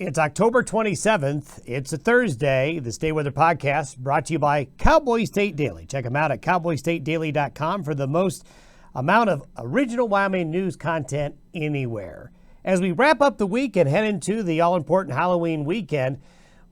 It's October 27th. It's a Thursday. This Day Weather Podcast brought to you by Cowboy State Daily. Check them out at cowboystatedaily.com for the most amount of original Wyoming news content anywhere. As we wrap up the week and head into the all-important Halloween weekend,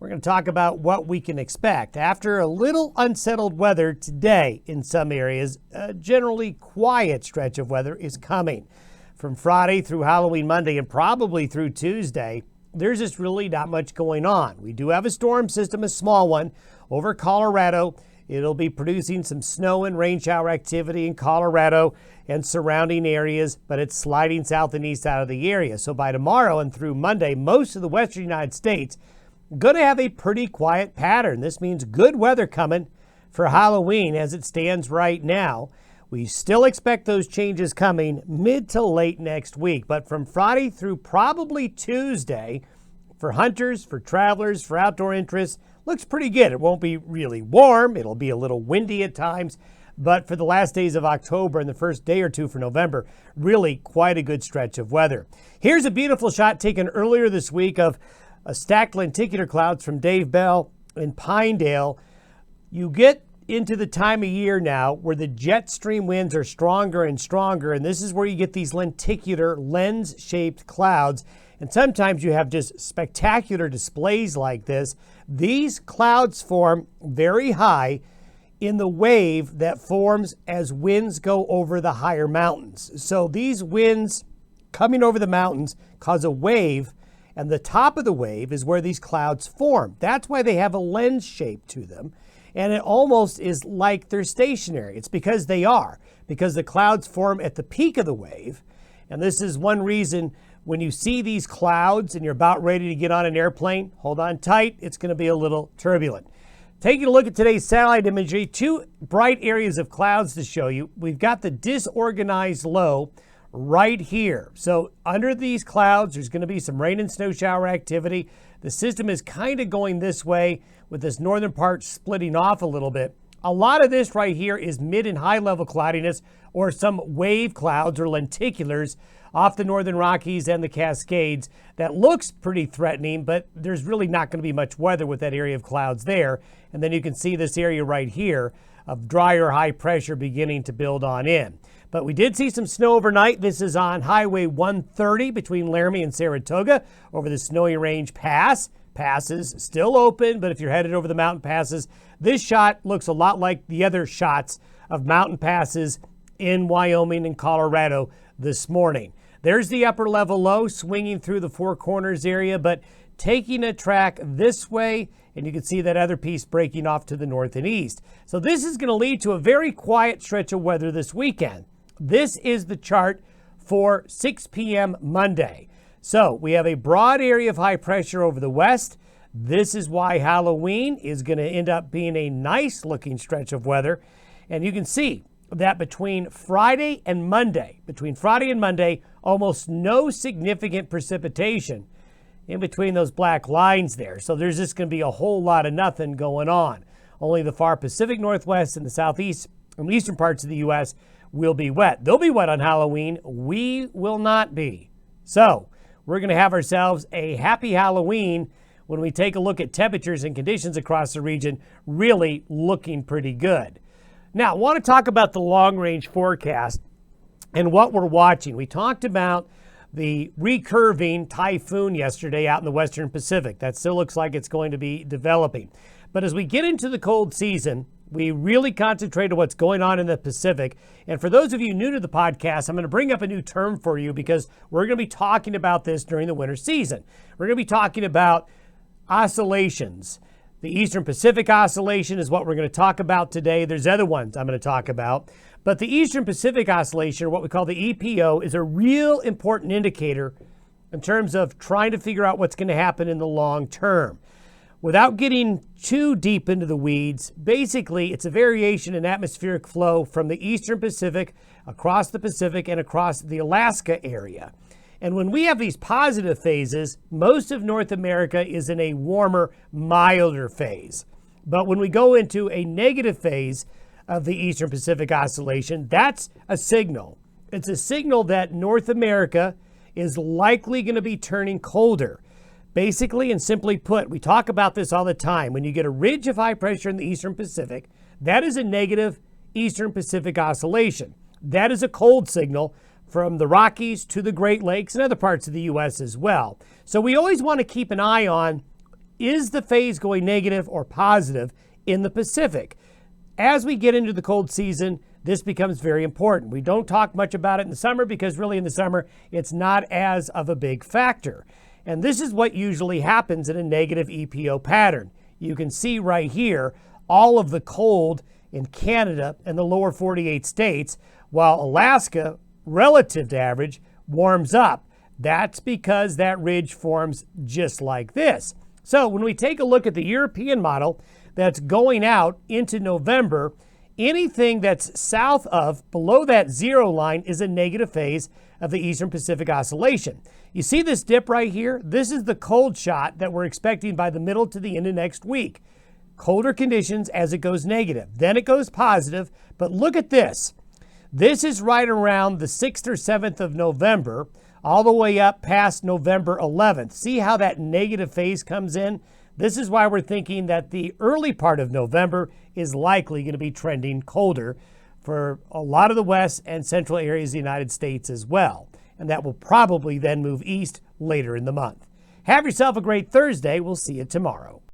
we're going to talk about what we can expect. After a little unsettled weather today in some areas, a generally quiet stretch of weather is coming. From Friday through Halloween Monday and probably through Tuesday, there's just really not much going on. We do have a storm system, a small one, over Colorado. It'll be producing some snow and rain shower activity in Colorado and surrounding areas, but it's sliding south and east out of the area. So by tomorrow and through Monday, most of the western United States going to have a pretty quiet pattern. This means good weather coming for Halloween as it stands right now. We still expect those changes coming mid to late next week, but from Friday through probably Tuesday, for hunters, for travelers, for outdoor interests, looks pretty good. It won't be really warm. It'll be a little windy at times, but for the last days of October and the first day or two for November, really quite a good stretch of weather. Here's a beautiful shot taken earlier this week of a stacked lenticular clouds from Dave Bell in Pinedale. You get into the time of year now where the jet stream winds are stronger and stronger, and this is where you get these lenticular lens-shaped clouds, and sometimes you have just spectacular displays like this. These clouds form very high in the wave that forms as winds go over the higher mountains. So these winds coming over the mountains cause a wave, and the top of the wave is where these clouds form. That's why they have a lens shape to them. And it almost is like they're stationary. It's because they are, because the clouds form at the peak of the wave. And this is one reason when you see these clouds and you're about ready to get on an airplane, hold on tight, it's going to be a little turbulent. Taking a look at today's satellite imagery, two bright areas of clouds to show you. We've got the disorganized low right here. So under these clouds, there's going to be some rain and snow shower activity. The system is kind of going this way with this northern part splitting off a little bit. A lot of this right here is mid and high level cloudiness or some wave clouds or lenticulars off the northern Rockies and the Cascades. That looks pretty threatening, but there's really not going to be much weather with that area of clouds there. And then you can see this area right here of drier high pressure beginning to build on in. But we did see some snow overnight. This is on Highway 130 between Laramie and Saratoga over the Snowy Range Pass. Passes still open, but if you're headed over the mountain passes, this shot looks a lot like the other shots of mountain passes in Wyoming and Colorado this morning. There's the upper level low swinging through the Four Corners area, but taking a track this way, and you can see that other piece breaking off to the north and east. So this is going to lead to a very quiet stretch of weather this weekend. This is the chart for 6 p.m. Monday. So we have a broad area of high pressure over the west. This is why Halloween is going to end up being a nice looking stretch of weather. And you can see that between Friday and Monday, almost no significant precipitation in between those black lines there. So there's just going to be a whole lot of nothing going on. Only the far Pacific Northwest and the southeast and eastern parts of the U.S. will be wet. They'll be wet on Halloween. We will not be. So we're going to have ourselves a happy Halloween when we take a look at temperatures and conditions across the region, really looking pretty good. Now, I want to talk about the long-range forecast and what we're watching. We talked about the recurving typhoon yesterday out in the Western Pacific. That still looks like it's going to be developing. But as we get into the cold season, we really concentrate on what's going on in the Pacific. And for those of you new to the podcast, I'm going to bring up a new term for you because we're going to be talking about this during the winter season. We're going to be talking about oscillations. The Eastern Pacific Oscillation is what we're going to talk about today. There's other ones I'm going to talk about. But the Eastern Pacific Oscillation, or what we call the EPO, is a real important indicator in terms of trying to figure out what's going to happen in the long term. Without getting too deep into the weeds, basically it's a variation in atmospheric flow from the Eastern Pacific, across the Pacific, and across the Alaska area. And when we have these positive phases, most of North America is in a warmer, milder phase. But when we go into a negative phase of the Eastern Pacific Oscillation, that's a signal. It's a signal that North America is likely going to be turning colder. Basically and simply put, we talk about this all the time. When you get a ridge of high pressure in the Eastern Pacific, that is a negative Eastern Pacific oscillation. That is a cold signal from the Rockies to the Great Lakes and other parts of the U.S. as well. So we always want to keep an eye on, is the phase going negative or positive in the Pacific? As we get into the cold season, this becomes very important. We don't talk much about it in the summer because really in the summer, it's not as of a big factor. And this is what usually happens in a negative EPO pattern. You can see right here all of the cold in Canada and the lower 48 states, while Alaska, relative to average, warms up. That's because that ridge forms just like this. So when we take a look at the European model that's going out into November, anything that's south of, below that zero line, is a negative phase of the Eastern Pacific Oscillation. You see this dip right here? This is the cold shot that we're expecting by the middle to the end of next week. Colder conditions as it goes negative. Then it goes positive. But look at this. This is right around the 6th or 7th of November, all the way up past November 11th. See how that negative phase comes in? This is why we're thinking that the early part of November is likely going to be trending colder for a lot of the west and central areas of the United States as well. And that will probably then move east later in the month. Have yourself a great Thursday. We'll see you tomorrow.